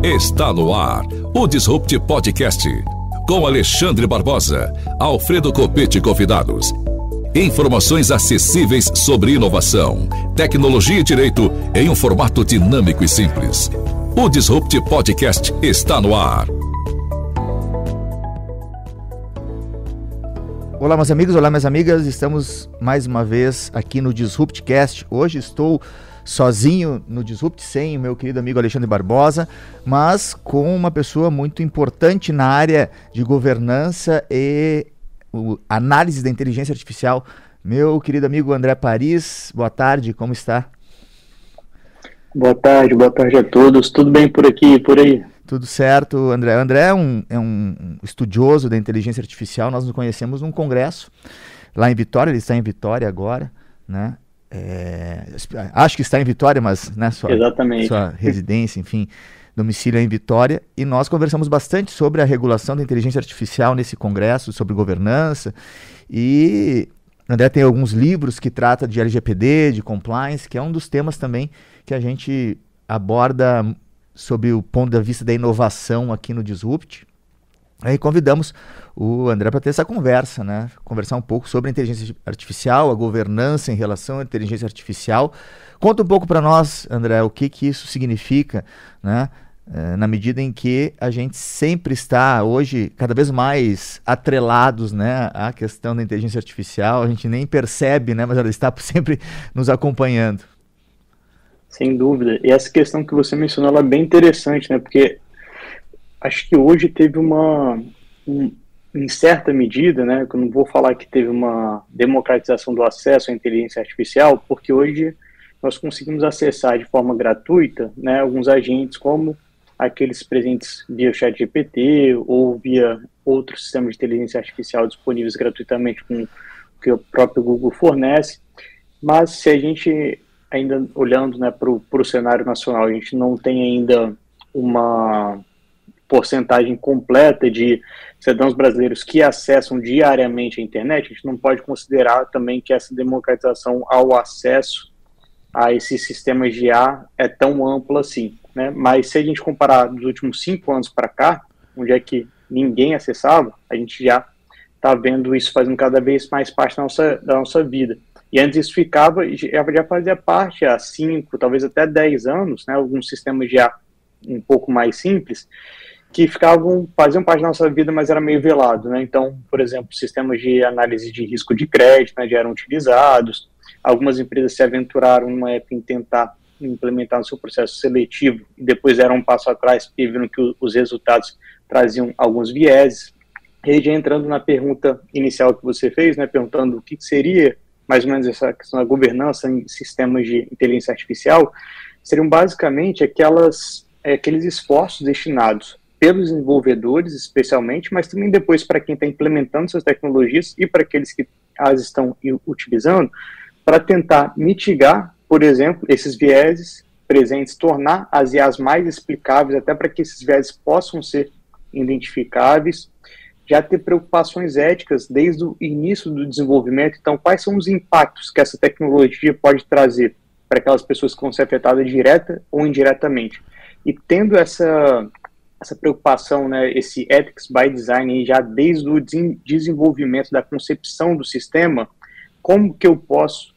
Está no ar o Disrupt Podcast, com Alexandre Barbosa, Alfredo Copete convidados. Informações acessíveis sobre inovação, tecnologia e direito em um formato dinâmico e simples. O Disrupt Podcast está no ar. Olá, meus amigos, olá, minhas amigas. Estamos mais uma vez aqui no Disruptcast. Hoje estou sozinho no Disrupt, sem o meu querido amigo Alexandre Barbosa, mas com uma pessoa muito importante na área de governança e análise da inteligência artificial. Meu querido amigo André Paris, boa tarde, como está? Boa tarde a todos. Tudo bem por aqui e por aí? Tudo certo, André. André é um estudioso da inteligência artificial. Nós nos conhecemos num congresso lá em Vitória. Ele está em Vitória agora, né? Acho que está em Vitória, mas né, sua residência, enfim, domicílio é em Vitória. E nós conversamos bastante sobre a regulação da inteligência artificial nesse congresso, sobre governança. E André tem alguns livros que tratam de LGPD, de compliance, que é um dos temas também que a gente aborda sob o ponto de vista da inovação aqui no Disrupt. Aí convidamos o André para ter essa conversa, né? Conversar um pouco sobre a inteligência artificial, a governança em relação à inteligência artificial. Conta um pouco para nós, André, o que isso significa, né? Na medida em que a gente sempre está, hoje, cada vez mais atrelados, né, à questão da inteligência artificial. A gente nem percebe, né, mas ela está sempre nos acompanhando. Sem dúvida. E essa questão que você mencionou, ela é bem interessante, né? Porque acho que hoje teve em certa medida, né? Eu não vou falar que teve uma democratização do acesso à inteligência artificial, porque hoje nós conseguimos acessar de forma gratuita, né, alguns agentes como aqueles presentes via ChatGPT ou via outros sistemas de inteligência artificial disponíveis gratuitamente com o que o próprio Google fornece. Mas se a gente ainda olhando, né, para o cenário nacional, a gente não tem ainda uma porcentagem completa de cidadãos brasileiros que acessam diariamente a internet. A gente não pode considerar também que essa democratização ao acesso a esses sistemas de IA é tão ampla assim, né? Mas se a gente comparar dos últimos 5 anos para cá, onde é que ninguém acessava, a gente já está vendo isso fazendo cada vez mais parte da nossa vida. E antes isso já fazia parte há 5, talvez até 10 anos, né, alguns sistemas já um pouco mais simples, que faziam parte da nossa vida, mas era meio velado, né? Então, por exemplo, sistemas de análise de risco de crédito, né, já eram utilizados. Algumas empresas se aventuraram numa época em tentar implementar no seu processo seletivo e depois deram um passo atrás porque viram que os resultados traziam alguns vieses. E aí, já entrando na pergunta inicial que você fez, né, perguntando o que seria mais ou menos essa questão da governança em sistemas de inteligência artificial, seriam basicamente aqueles esforços destinados pelos desenvolvedores, especialmente, mas também depois para quem está implementando essas tecnologias e para aqueles que as estão utilizando, para tentar mitigar, por exemplo, esses vieses presentes, tornar as IAs mais explicáveis, até para que esses vieses possam ser identificáveis, já ter preocupações éticas desde o início do desenvolvimento. Então, quais são os impactos que essa tecnologia pode trazer para aquelas pessoas que vão ser afetadas direta ou indiretamente? E tendo essa preocupação, né, esse ethics by design, já desde o desenvolvimento da concepção do sistema, como que eu posso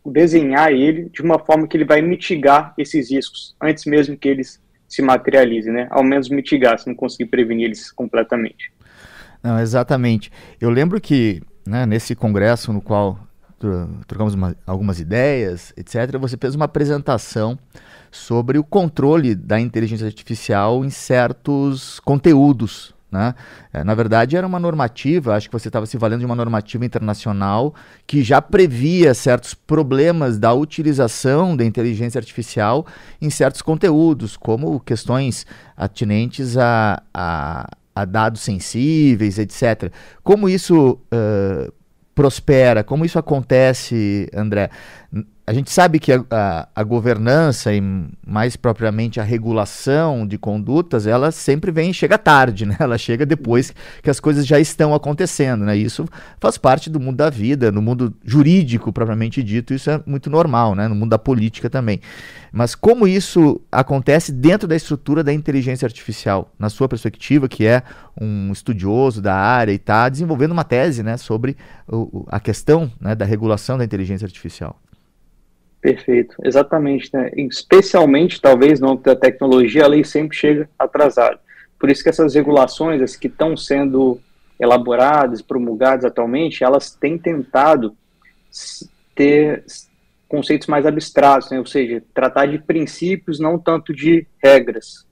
desenhar ele de uma forma que ele vai mitigar esses riscos, antes mesmo que eles se materializem, né? Ao menos mitigar, se não conseguir prevenir eles completamente. Não, exatamente. Eu lembro que, né, nesse congresso no qual trocamos algumas ideias, etc., você fez uma apresentação sobre o controle da inteligência artificial em certos conteúdos, né? Na verdade, era uma normativa, acho que você estava se valendo de uma normativa internacional que já previa certos problemas da utilização da inteligência artificial em certos conteúdos, como questões atinentes a dados sensíveis, etc. Como isso prospera, como isso acontece, André? a gente sabe que a governança e mais propriamente a regulação de condutas, ela sempre chega tarde, né? Ela chega depois que as coisas já estão acontecendo, né? Isso faz parte do mundo da vida, no mundo jurídico propriamente dito, isso é muito normal, né? No mundo da política também. Mas como isso acontece dentro da estrutura da inteligência artificial, na sua perspectiva, que é um estudioso da área e está desenvolvendo uma tese, né, sobre a questão, né, da regulação da inteligência artificial? Perfeito, exatamente, né? Especialmente, talvez, no âmbito da tecnologia, a lei sempre chega atrasada. Por isso que essas regulações, as que estão sendo elaboradas, promulgadas atualmente, elas têm tentado ter conceitos mais abstratos, né? Ou seja, tratar de princípios, não tanto de regras,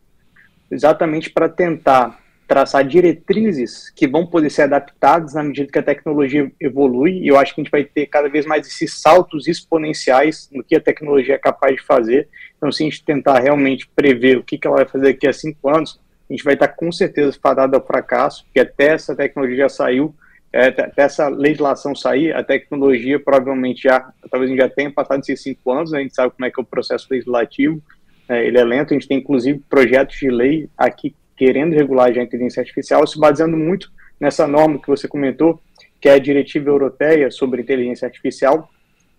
exatamente para tentar traçar diretrizes que vão poder ser adaptadas na medida que a tecnologia evolui, e eu acho que a gente vai ter cada vez mais esses saltos exponenciais no que a tecnologia é capaz de fazer. Então, se a gente tentar realmente prever o que ela vai fazer daqui a 5 anos, a gente vai estar com certeza fadado ao fracasso, porque até essa tecnologia saiu, até essa legislação sair, a tecnologia provavelmente talvez a gente já tenha passado esses 5 anos, né? A gente sabe como é que é o processo legislativo, ele é lento, a gente tem inclusive projetos de lei aqui querendo regular já a inteligência artificial, se baseando muito nessa norma que você comentou, que é a Diretiva Europeia sobre Inteligência Artificial,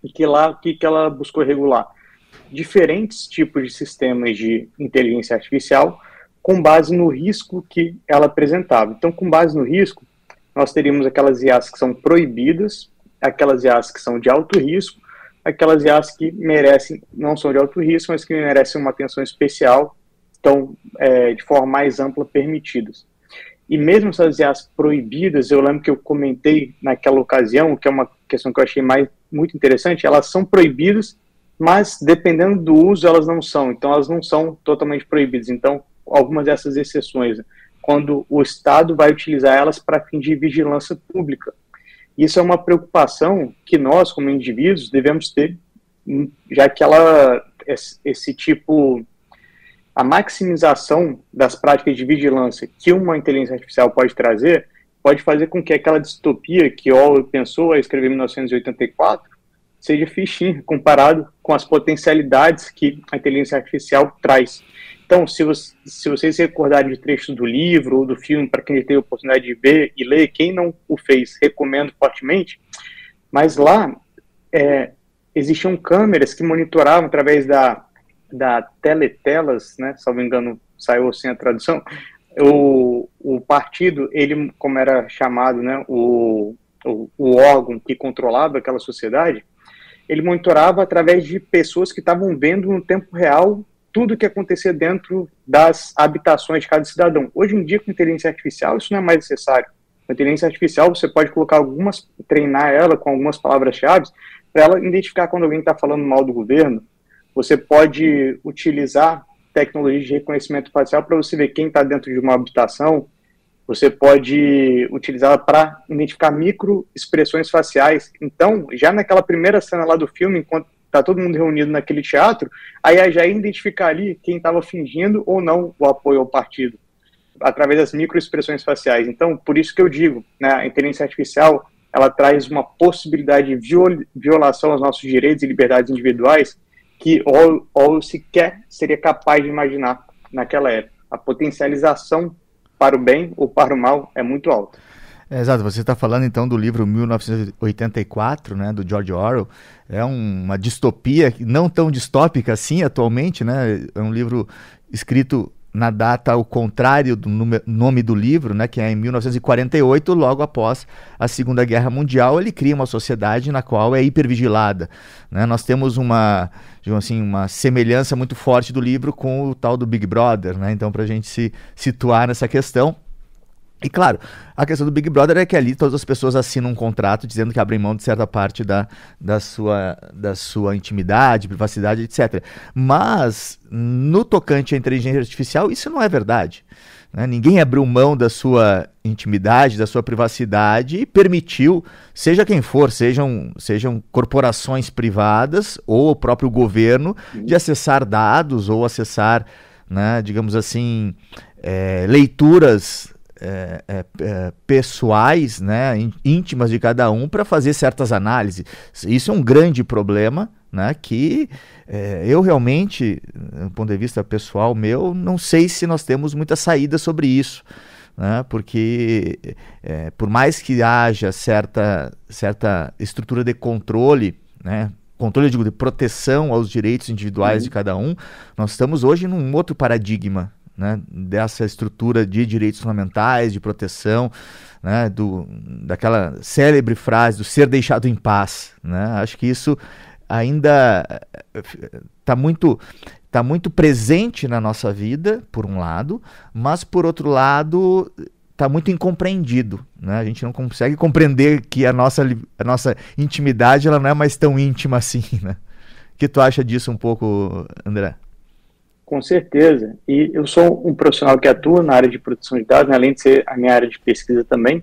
e que lá, o que ela buscou regular? Diferentes tipos de sistemas de inteligência artificial com base no risco que ela apresentava. Então, com base no risco, nós teríamos aquelas IAs que são proibidas, aquelas IAs que são de alto risco, aquelas IAs que não são de alto risco, mas que merecem uma atenção especial, estão de forma mais ampla permitidas. E mesmo essas IAs proibidas, eu lembro que eu comentei naquela ocasião, que é uma questão que eu achei muito interessante, elas são proibidas, mas dependendo do uso elas não são, então elas não são totalmente proibidas. Então, algumas dessas exceções, quando o Estado vai utilizar elas para fim de vigilância pública. Isso é uma preocupação que nós, como indivíduos, devemos ter, já que a maximização das práticas de vigilância que uma inteligência artificial pode trazer, pode fazer com que aquela distopia que Orwell pensou a escrever em 1984 seja fichinha comparado com as potencialidades que a inteligência artificial traz. Então, se vocês se recordarem de trechos do livro ou do filme, para quem teve a oportunidade de ver e ler, quem não o fez, recomendo fortemente, mas lá existiam câmeras que monitoravam através da teletelas, né, se não me engano, saiu assim a tradução, o partido, ele, como era chamado, né, o órgão que controlava aquela sociedade, ele monitorava através de pessoas que estavam vendo no tempo real tudo o que acontecia dentro das habitações de cada cidadão. Hoje em dia, com inteligência artificial, isso não é mais necessário. Com inteligência artificial, você pode colocar treinar ela com algumas palavras-chave para ela identificar quando alguém está falando mal do governo. Você pode utilizar tecnologia de reconhecimento facial para você ver quem está dentro de uma habitação. Você pode utilizá-la para identificar microexpressões faciais. Então, já naquela primeira cena lá do filme, enquanto está todo mundo reunido naquele teatro, aí já ia identificar ali quem estava fingindo ou não o apoio ao partido, através das microexpressões faciais. Então, por isso que eu digo, né, a inteligência artificial, ela traz uma possibilidade de violação aos nossos direitos e liberdades individuais que ou sequer seria capaz de imaginar naquela época. A potencialização para o bem ou para o mal é muito alta. Exato, você está falando então do livro 1984, né, do George Orwell. É uma distopia não tão distópica assim atualmente, né? É um livro escrito na data ao contrário do nome do livro, né, que é em 1948, logo após a Segunda Guerra Mundial. Ele cria uma sociedade na qual é hipervigilada, né? Nós temos uma semelhança muito forte do livro com o tal do Big Brother, né? Então, para a gente se situar nessa questão. E claro, a questão do Big Brother é que ali todas as pessoas assinam um contrato dizendo que abrem mão de certa parte da sua intimidade, privacidade, etc. Mas, no tocante à inteligência artificial, isso não é verdade, né? Ninguém abriu mão da sua intimidade, da sua privacidade e permitiu, seja quem for, sejam corporações privadas ou o próprio governo, de acessar dados ou acessar, né, digamos assim, leituras pessoais, né, íntimas de cada um para fazer certas análises. Isso é um grande problema, né, que eu realmente, do ponto de vista pessoal meu, não sei se nós temos muita saída sobre isso, né, porque por mais que haja certa estrutura de controle, né, controle, eu digo, de proteção aos direitos individuais de cada um, nós estamos hoje num outro paradigma, né, dessa estrutura de direitos fundamentais, de proteção, né, daquela célebre frase do ser deixado em paz, né? Acho que isso ainda está muito presente na nossa vida, por um lado, mas por outro lado está muito incompreendido, né? A gente não consegue compreender que a nossa intimidade ela não é mais tão íntima assim, né? O que tu acha disso um pouco, André? Com certeza. E eu sou um profissional que atua na área de proteção de dados, né, além de ser a minha área de pesquisa também.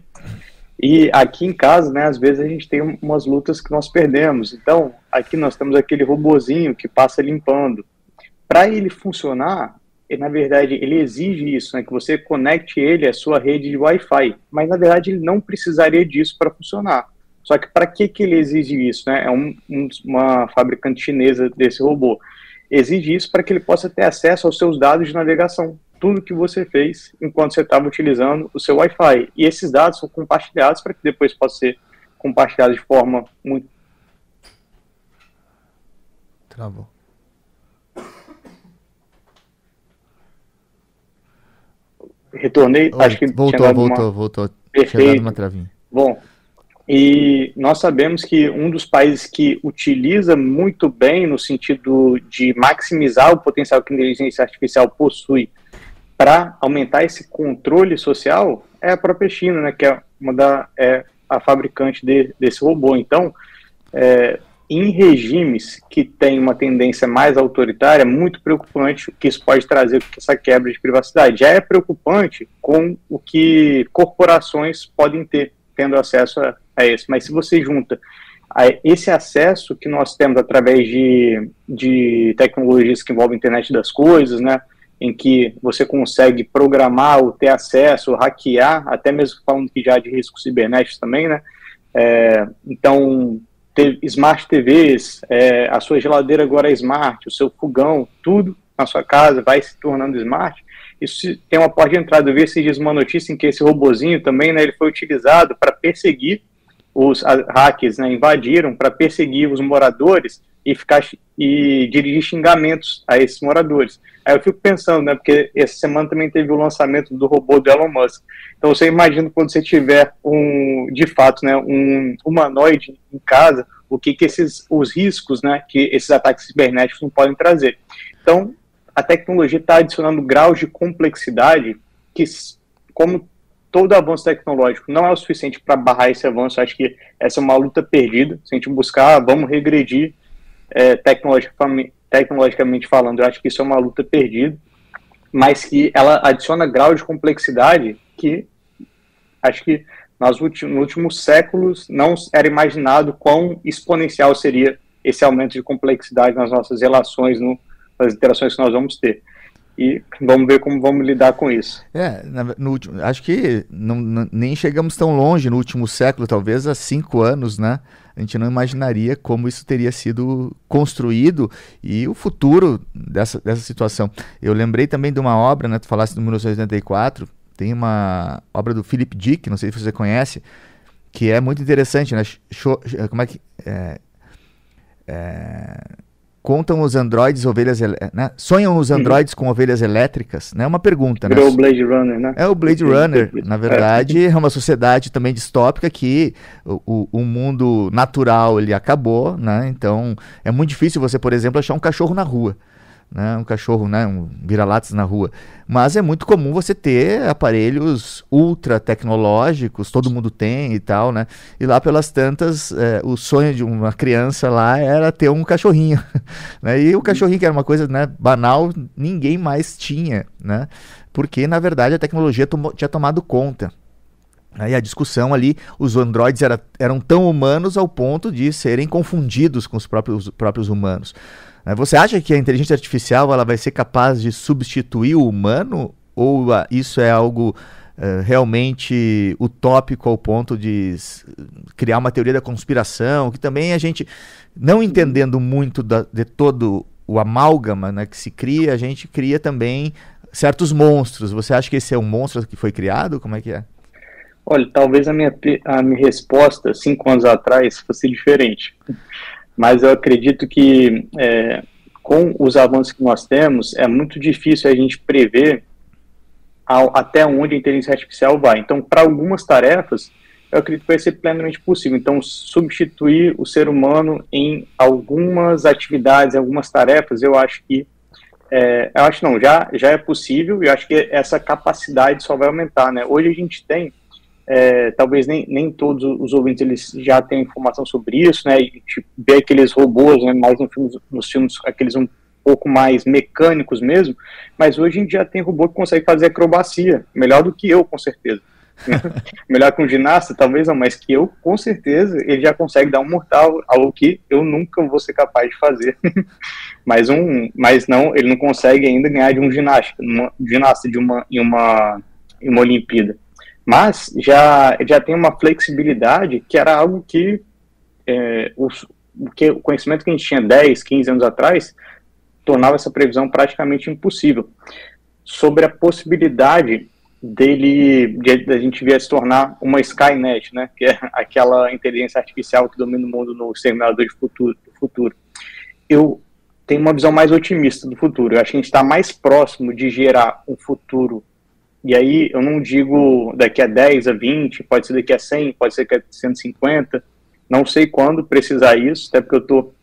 E aqui em casa, né, às vezes a gente tem umas lutas que nós perdemos. Então, aqui nós temos aquele robozinho que passa limpando. Para ele funcionar, na verdade, ele exige isso, né, que você conecte ele à sua rede de Wi-Fi. Mas, na verdade, ele não precisaria disso para funcionar. Só que para que ele exige isso? Né? É uma fabricante chinesa desse robô. Exige isso para que ele possa ter acesso aos seus dados de navegação, tudo que você fez enquanto você estava utilizando o seu Wi-Fi. E esses dados são compartilhados para que depois possa ser compartilhado de forma muito... Travou. Retornei? Acho que voltou. Perfeito. Uma travinha. Bom, e nós sabemos que um dos países que utiliza muito bem no sentido de maximizar o potencial que a inteligência artificial possui para aumentar esse controle social é a própria China, né, que é a fabricante desse robô. Então, em regimes que têm uma tendência mais autoritária, é muito preocupante o que isso pode trazer com essa quebra de privacidade. Já é preocupante com o que corporações podem ter, tendo acesso a esse. Mas se você junta esse acesso que nós temos através de tecnologias que envolvem a internet das coisas, né, em que você consegue programar ou ter acesso, hackear, até mesmo falando que já de riscos cibernéticos também, né, então, Smart TVs, a sua geladeira agora é smart, o seu fogão, tudo na sua casa vai se tornando smart. Isso tem uma porta de entrada. Eu vi esses dias uma notícia em que esse robozinho também, né, ele foi utilizado para perseguir os hackers, né, invadiram para perseguir os moradores e dirigir xingamentos a esses moradores. Aí eu fico pensando, né, porque essa semana também teve o lançamento do robô do Elon Musk. Então você imagina quando você tiver de fato, né, um humanoide em casa, os riscos, né, que esses ataques cibernéticos não podem trazer. Então a tecnologia está adicionando graus de complexidade que, como todo avanço tecnológico não é o suficiente para barrar esse avanço. Acho que essa é uma luta perdida. Se a gente buscar, vamos regredir tecnologicamente falando, eu acho que isso é uma luta perdida, mas que ela adiciona grau de complexidade que acho que nos últimos séculos não era imaginado quão exponencial seria esse aumento de complexidade nas nossas relações, nas interações que nós vamos ter. E vamos ver como vamos lidar com isso. Acho que nem chegamos tão longe no último século, talvez há 5 anos, né? A gente não imaginaria como isso teria sido construído e o futuro dessa situação. Eu lembrei também de uma obra, né? Tu falaste do 1984, tem uma obra do Philip Dick, não sei se você conhece, que é muito interessante, né? Como é que... Contam os androides ovelhas, né? Sonham os androides com ovelhas elétricas, né? É uma pergunta, né? É o Blade Runner, né? É o Blade Runner, na verdade, é uma sociedade também distópica que o mundo natural ele acabou, né? Então é muito difícil você, por exemplo, achar um cachorro na rua, né? Um cachorro, né? Um vira-latas na rua. Mas é muito comum você ter aparelhos ultra tecnológicos, todo mundo tem e tal, né? E lá pelas tantas, o sonho de uma criança lá era ter um cachorrinho, né? E o cachorrinho, que era uma coisa, né, banal, ninguém mais tinha, né? Porque, na verdade, a tecnologia tinha tomado conta. Aí a discussão ali, os androides eram tão humanos ao ponto de serem confundidos com os próprios humanos. Você acha que a inteligência artificial ela vai ser capaz de substituir o humano? Ou isso é algo realmente utópico ao ponto de criar uma teoria da conspiração, que também a gente, não entendendo muito de todo o amálgama, né, que se cria, a gente cria também certos monstros. Você acha que esse é um monstro que foi criado? Como é que é? Olha, talvez a minha resposta 5 anos atrás fosse diferente, mas eu acredito que com os avanços que nós temos, é muito difícil a gente prever até onde a inteligência artificial vai. Então, para algumas tarefas, eu acredito que vai ser plenamente possível. Então, substituir o ser humano em algumas atividades, em algumas tarefas, eu acho que já é possível, e eu acho que essa capacidade só vai aumentar, né? Hoje a gente tem, talvez nem todos os ouvintes eles já têm informação sobre isso, né? A gente vê aqueles robôs, né, mais nos filmes, aqueles um pouco mais mecânicos mesmo, mas hoje a gente já tem robô que consegue fazer acrobacia, melhor do que eu, com certeza. Melhor que um ginasta, talvez não, mas que eu, com certeza, ele já consegue dar um mortal, algo que eu nunca vou ser capaz de fazer. mas não, ele não consegue ainda ganhar de um ginasta em uma Olimpíada. Mas já tem uma flexibilidade que era algo que o conhecimento que a gente tinha 10, 15 anos atrás tornava essa previsão praticamente impossível. Sobre a possibilidade da gente vir a se tornar uma Skynet, né, que é aquela inteligência artificial que domina o mundo no Exterminador do Futuro. Eu tenho uma visão mais otimista do futuro. Eu acho que a gente está mais próximo de gerar um futuro. E aí eu não digo daqui a 10, a 20, pode ser daqui a 100, pode ser daqui a 150, não sei quando precisar isso, até porque eu estou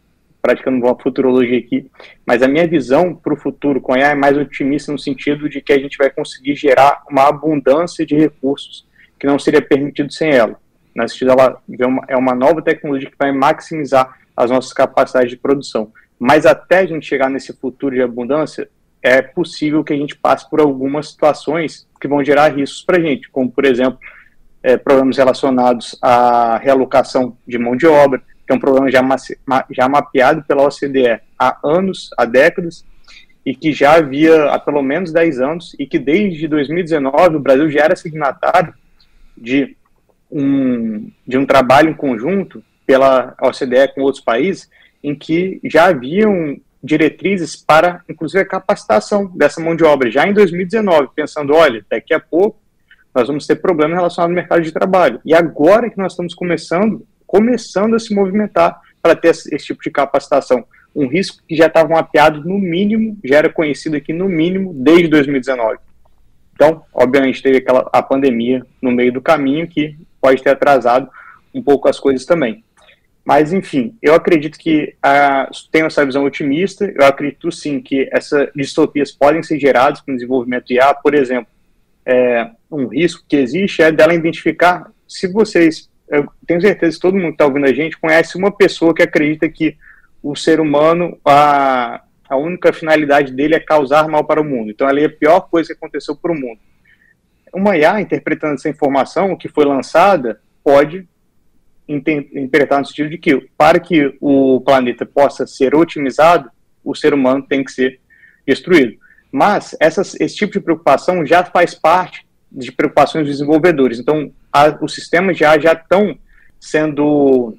praticando uma futurologia aqui, mas a minha visão para o futuro com a IA é mais otimista no sentido de que a gente vai conseguir gerar uma abundância de recursos que não seria permitido sem ela. No sentido, ela é uma nova tecnologia que vai maximizar as nossas capacidades de produção. Mas até a gente chegar nesse futuro de abundância, é possível que a gente passe por algumas situações que vão gerar riscos para a gente, como, por exemplo, problemas relacionados à realocação de mão de obra, que é um problema já mapeado pela OCDE há anos, há décadas, e que já havia há pelo menos 10 anos, e que desde 2019 o Brasil já era signatário de um trabalho em conjunto pela OCDE com outros países, em que já haviam diretrizes para, inclusive, a capacitação dessa mão de obra, já em 2019, pensando, olha, daqui a pouco nós vamos ter problemas relacionados ao mercado de trabalho. E agora que nós estamos começando a se movimentar para ter esse tipo de capacitação. Um risco que já estava mapeado no mínimo, já era conhecido aqui no mínimo desde 2019. Então, obviamente, teve a pandemia no meio do caminho que pode ter atrasado um pouco as coisas também. Mas, enfim, eu acredito que tenho essa visão otimista, eu acredito sim que essas distopias podem ser geradas com o desenvolvimento de IA, por exemplo, um risco que existe é dela identificar, se vocês, eu tenho certeza que todo mundo que está ouvindo a gente conhece uma pessoa que acredita que o ser humano, a única finalidade dele é causar mal para o mundo, então ela é a pior coisa que aconteceu para o mundo. Uma IA, interpretando essa informação que foi lançada, pode interpretar no sentido de que, para que o planeta possa ser otimizado, o ser humano tem que ser destruído. Mas esse tipo de preocupação já faz parte de preocupações dos desenvolvedores. Então, os sistemas já estão sendo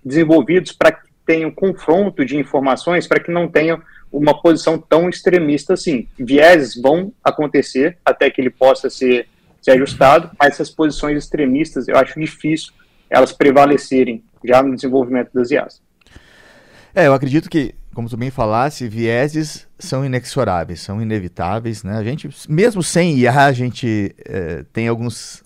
desenvolvidos para que tenham confronto de informações, para que não tenham uma posição tão extremista assim. Vieses vão acontecer até que ele possa ser ajustado, mas essas posições extremistas, eu acho difícil elas prevalecerem já no desenvolvimento das IAs. Eu acredito que, como tu bem falasse, vieses são inexoráveis, são inevitáveis, né? A gente, mesmo sem IA, a gente tem algumas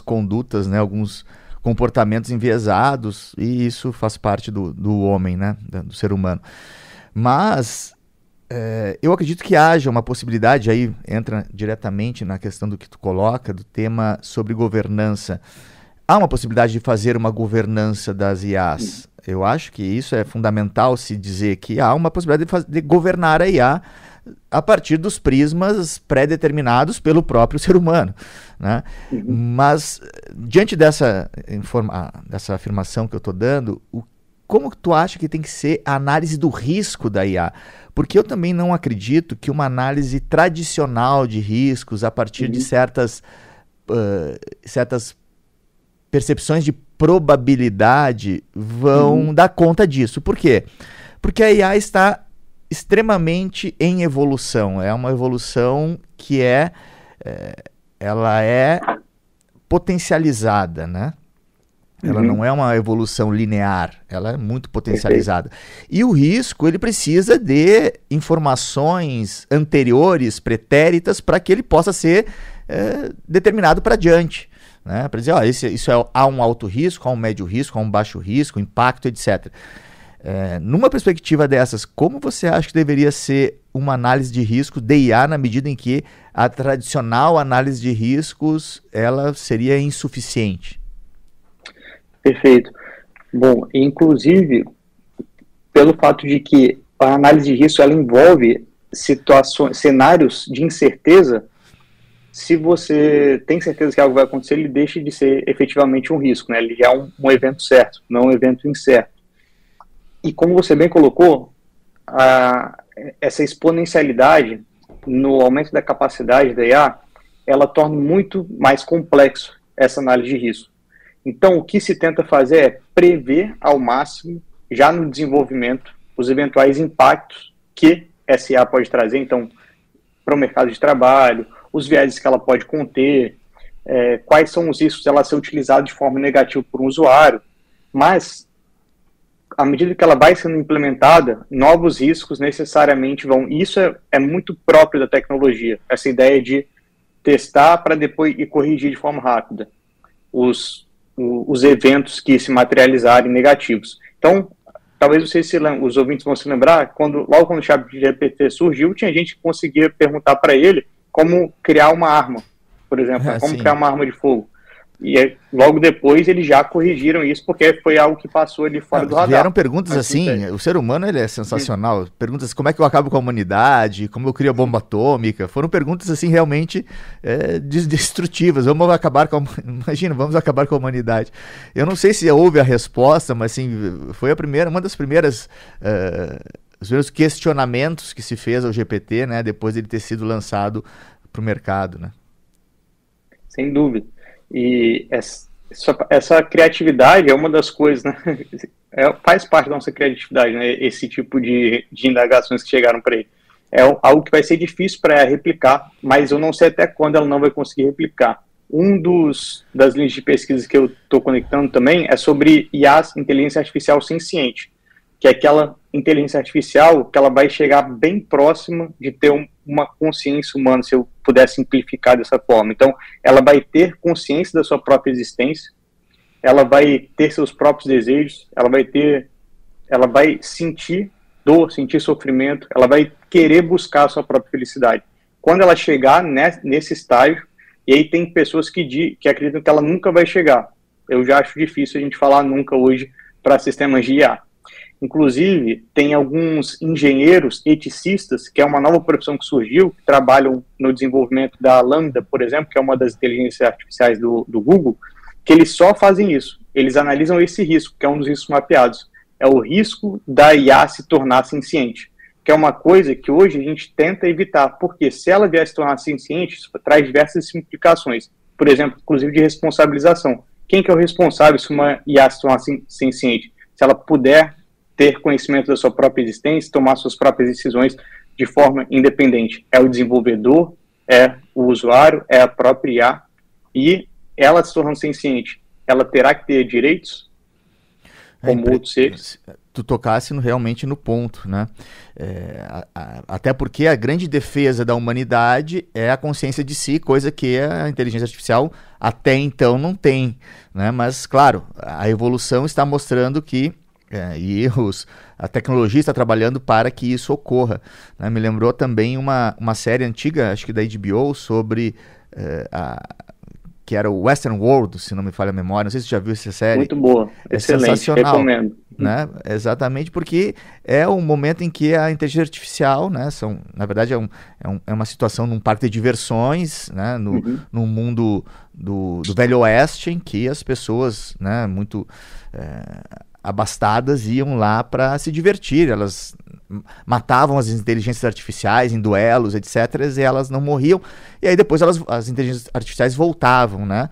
condutas, né? Alguns comportamentos enviesados, e isso faz parte do homem, né? Do ser humano. Mas eu acredito que haja uma possibilidade, aí entra diretamente na questão do que tu coloca, do tema sobre governança. Há uma possibilidade de fazer uma governança das IAs. Eu acho que isso é fundamental se dizer que há uma possibilidade de governar a IA a partir dos prismas pré-determinados pelo próprio ser humano, né? Mas, diante dessa afirmação que eu estou dando, como que tu acha que tem que ser a análise do risco da IA? Porque eu também não acredito que uma análise tradicional de riscos a partir de certas certas percepções de probabilidade vão dar conta disso. Por quê? Porque a IA está extremamente em evolução. É uma evolução que ela é potencializada, né? Ela não é uma evolução linear, ela é muito potencializada. E o risco, ele precisa de informações anteriores, pretéritas, para que ele possa ser determinado para diante. Né? Para dizer, há um alto risco, há um médio risco, há um baixo risco, impacto, etc. Numa perspectiva dessas, como você acha que deveria ser uma análise de risco de IA na medida em que a tradicional análise de riscos ela seria insuficiente? Perfeito. Bom, inclusive, pelo fato de que a análise de risco ela envolve cenários de incerteza, se você tem certeza que algo vai acontecer, ele deixa de ser efetivamente um risco, né? Ele já é um evento certo, não um evento incerto. E como você bem colocou, essa exponencialidade no aumento da capacidade da IA, ela torna muito mais complexo essa análise de risco. Então, o que se tenta fazer é prever ao máximo, já no desenvolvimento, os eventuais impactos que essa IA pode trazer, então, para o mercado de trabalho, os viéses que ela pode conter, quais são os riscos dela ser utilizada de forma negativa por um usuário, mas, à medida que ela vai sendo implementada, novos riscos necessariamente vão. Isso é muito próprio da tecnologia, essa ideia de testar para depois ir corrigir de forma rápida os eventos que se materializarem negativos. Então, talvez os ouvintes vão se lembrar, logo quando o ChatGPT surgiu, tinha gente que conseguia perguntar para ele como criar uma arma, por exemplo, como criar uma arma de fogo. E logo depois eles já corrigiram isso, porque foi algo que passou ali fora do radar. Vieram perguntas assim, o ser humano ele é sensacional, perguntas como é que eu acabo com a humanidade, como eu crio a bomba atômica, foram perguntas assim realmente destrutivas, vamos acabar com a humanidade. Eu não sei se houve a resposta, mas assim, foi uma das primeiras... os primeiros questionamentos que se fez ao GPT, né, depois de ele ter sido lançado para o mercado, né? Sem dúvida. E essa criatividade é uma das coisas, né? Faz parte da nossa criatividade, né? Esse tipo de indagações que chegaram para ele. É algo que vai ser difícil para replicar, mas eu não sei até quando ela não vai conseguir replicar. Das linhas de pesquisa que eu estou conectando também é sobre IAs, inteligência artificial senciente, que é aquela inteligência artificial que ela vai chegar bem próxima de ter uma consciência humana, se eu puder simplificar dessa forma. Então, ela vai ter consciência da sua própria existência, ela vai ter seus próprios desejos, ela vai sentir dor, sentir sofrimento, ela vai querer buscar a sua própria felicidade. Quando ela chegar nesse estágio, e aí tem pessoas que acreditam que ela nunca vai chegar. Eu já acho difícil a gente falar nunca hoje para sistemas de IA. Inclusive, tem alguns engenheiros eticistas, que é uma nova profissão que surgiu, que trabalham no desenvolvimento da Lambda, por exemplo, que é uma das inteligências artificiais do Google, que eles só fazem isso. Eles analisam esse risco, que é um dos riscos mapeados. É o risco da IA se tornar senciente, que é uma coisa que hoje a gente tenta evitar, porque se ela vier se tornar senciente, isso traz diversas implicações. Por exemplo, inclusive de responsabilização. Quem que é o responsável se uma IA se tornar senciente? Se ela puder ter conhecimento da sua própria existência, tomar suas próprias decisões de forma independente. É o desenvolvedor, é o usuário, é a própria IA, e ela se tornando senciente, ela terá que ter direitos, como outros seres. Tu tocasse realmente no ponto, né? Até porque a grande defesa da humanidade é a consciência de si, coisa que a inteligência artificial até então não tem, né? Mas, claro, a evolução está mostrando que a tecnologia está trabalhando para que isso ocorra, né? Me lembrou também uma série antiga, acho que da HBO, sobre que era o Western World, se não me falha a memória. Não sei se você já viu essa série. Muito boa, excelente, sensacional, recomendo. Né? Exatamente, porque é um momento em que a inteligência artificial, né, na verdade é uma situação num parque de diversões, né, num mundo do Velho Oeste, em que as pessoas, né, muito abastadas iam lá para se divertir. Elas matavam as inteligências artificiais em duelos, etc., e elas não morriam, e aí depois as inteligências artificiais voltavam, né?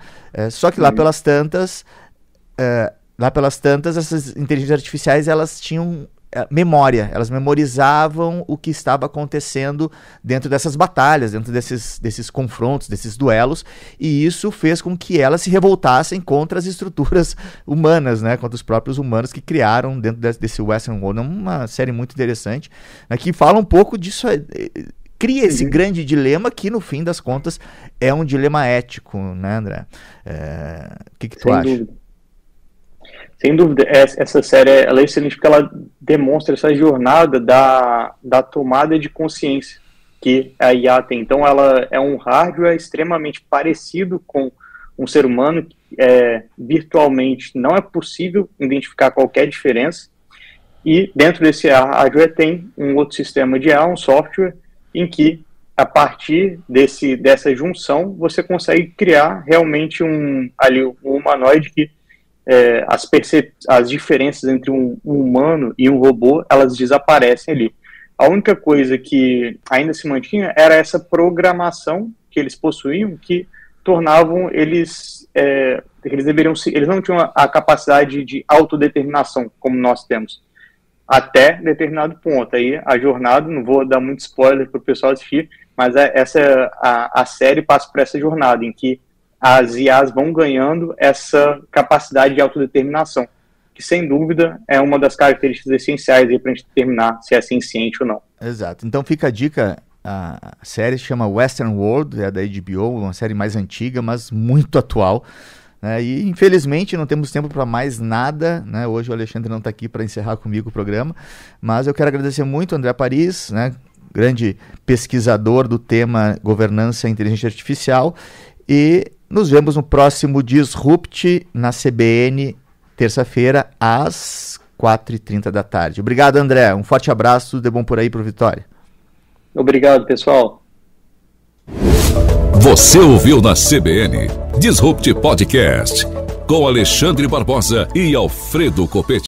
Só que lá pelas tantas, essas inteligências artificiais, elas tinham memória, elas memorizavam o que estava acontecendo dentro dessas batalhas, dentro desses confrontos, desses duelos, e isso fez com que elas se revoltassem contra as estruturas humanas, né, contra os próprios humanos que criaram dentro desse Western World. É uma série muito interessante, né, que fala um pouco disso, cria esse grande dilema que, no fim das contas, é um dilema ético, né, André? O que tu acha? Dúvida. Sem dúvida, essa série ela é excelente porque ela demonstra essa jornada da tomada de consciência que a IA tem. Então, ela é um hardware extremamente parecido com um ser humano, virtualmente não é possível identificar qualquer diferença, e dentro desse hardware tem um outro sistema de IA, um software, em que, a partir dessa junção, você consegue criar realmente um humanoide que as diferenças entre um humano e um robô, elas desaparecem ali. A única coisa que ainda se mantinha era essa programação que eles possuíam, que tornavam eles não tinham a capacidade de autodeterminação como nós temos, até determinado ponto. Aí a jornada, não vou dar muito spoiler para o pessoal assistir, mas a série passa por essa jornada em que as IAs vão ganhando essa capacidade de autodeterminação, que sem dúvida é uma das características essenciais para a gente determinar se é senciente ou não. Exato. Então fica a dica, a série se chama Western World, é da HBO, uma série mais antiga, mas muito atual, né? E infelizmente não temos tempo para mais nada, né? Hoje o Alexandre não está aqui para encerrar comigo o programa, mas eu quero agradecer muito ao André Paris, né? Grande pesquisador do tema governança e inteligência artificial, e nos vemos no próximo Disrupt na CBN, terça-feira, às 4h30 da tarde. Obrigado, André. Um forte abraço, tudo de bom por aí pro Vitória. Obrigado, pessoal. Você ouviu na CBN Disrupt Podcast, com Alexandre Barbosa e Alfredo Copete.